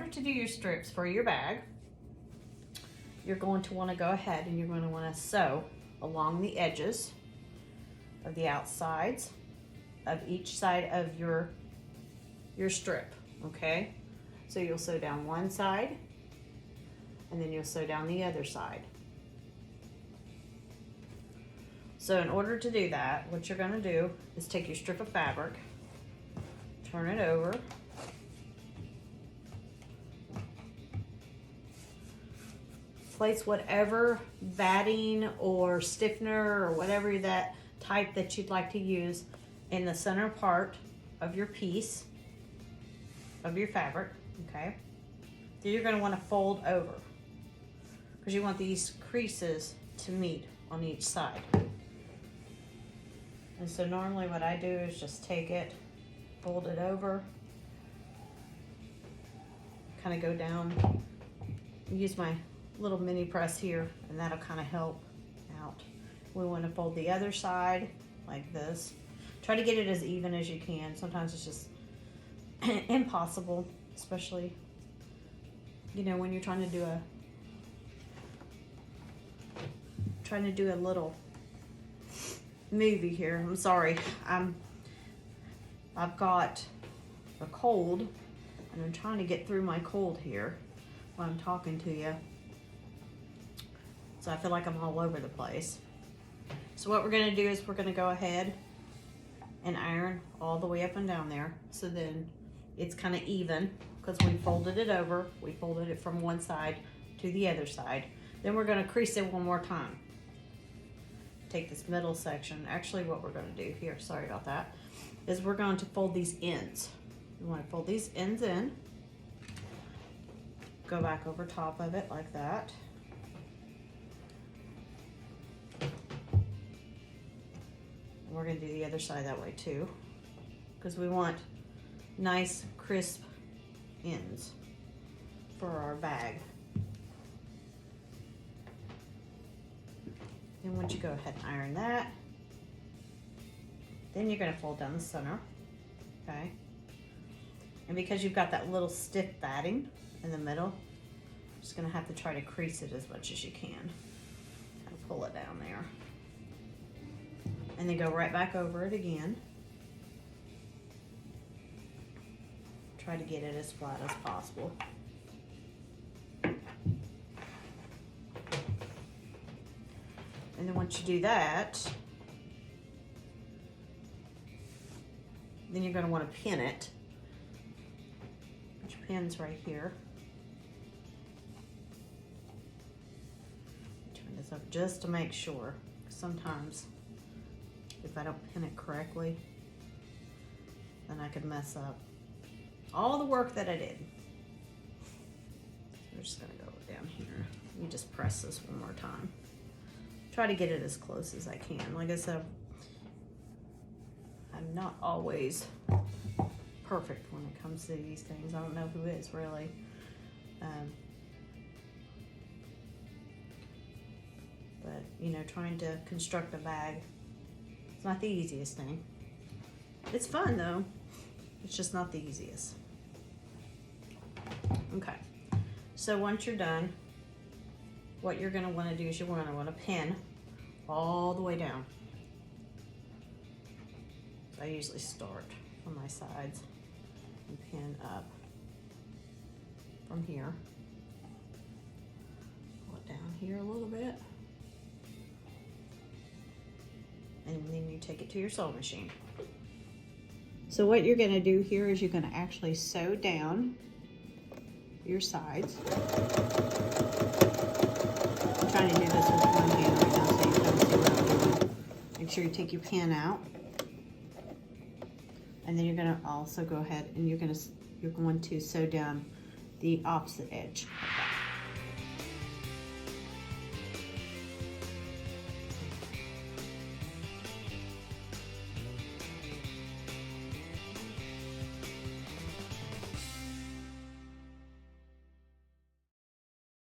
order to do your strips for your bag, you're going to want to go ahead and you're going to want to sew along the edges of the outsides of each side of your strip, okay? So you'll sew down one side and then you'll sew down the other side. So in order to do that, what you're going to do is take your strip of fabric, turn it over, place whatever batting or stiffener or whatever that type that you'd like to use in the center part of your piece of your fabric, okay? Then you're going to want to fold over because you want these creases to meet on each side. And so normally what I do is just take it, fold it over, kind of go down, use my little mini press here, and that'll kind of help out. We want to fold the other side like this. Try to get it as even as you can. Sometimes it's just impossible, especially, you know, when you're trying to do a little movie here. I'm sorry. I've got a cold and I'm trying to get through my cold here while I'm talking to you. So I feel like I'm all over the place. So what we're gonna do is we're gonna go ahead and iron all the way up and down there. So then it's kind of even because we folded it over. We folded it from one side to the other side. Then we're gonna crease it one more time. Take this middle section. Actually, what we're gonna do here, sorry about that, is we're going to fold these ends. We wanna fold these ends in, go back over top of it like that. And we're gonna do the other side that way too, because we want nice, crisp ends for our bag. Then once you go ahead and iron that, then you're gonna fold down the center, okay? And because you've got that little stiff batting in the middle, you're just gonna have to try to crease it as much as you can. And pull it down there. And then go right back over it again. Try to get it as flat as possible. And then once you do that, then you're going to want to pin it. Put your pins right here. Turn this up just to make sure. Sometimes if I don't pin it correctly, then I could mess up all the work that I did. So we're just going to go down here. You just press this one more time. Try to get it as close as I can. Like I said, I'm not always perfect when it comes to these things. I don't know who is really. But you know, trying to construct a bag, it's not the easiest thing. It's fun though. It's just not the easiest. Okay, so once you're done, what you're going to want to do is you're going to want to pin all the way down. So I usually start from my sides and pin up from here. Pull it down here a little bit. And then you take it to your sewing machine. So what you're going to do here is you're going to actually sew down your sides. I'm trying to do this with one hand right now so you can see what I'm doing. Make sure you take your pin out. And then you're going to also go ahead and you're going to sew down the opposite edge.